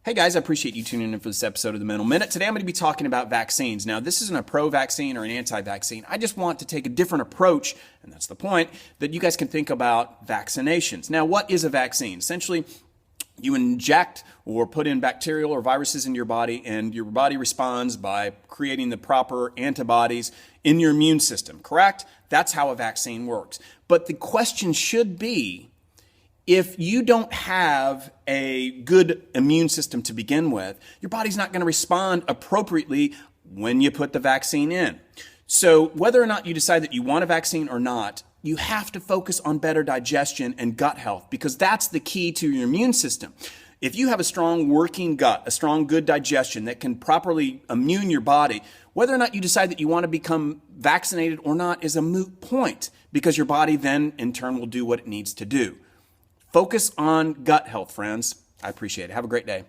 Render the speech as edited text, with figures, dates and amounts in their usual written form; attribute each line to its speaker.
Speaker 1: Hey guys, I appreciate you tuning in for this episode of the Mental Minute. Today I'm going to be talking about vaccines. Now, this isn't a pro-vaccine or an anti-vaccine. I just want to take a different approach, and that's the point, that you guys can think about vaccinations. Now, what is a vaccine? Essentially, you inject or put in bacterial or viruses in your body, and your body responds by creating the proper antibodies in your immune system, correct? That's how a vaccine works. But the question should be, if you don't have a good immune system to begin with, your body's not going to respond appropriately when you put the vaccine in. So whether or not you decide that you want a vaccine or not, you have to focus on better digestion and gut health, because that's the key to your immune system. If you have a strong working gut, a strong good digestion that can properly immune your body, whether or not you decide that you want to become vaccinated or not is a moot point, because your body then in turn will do what it needs to do. Focus on gut health, friends. I appreciate it. Have a great day.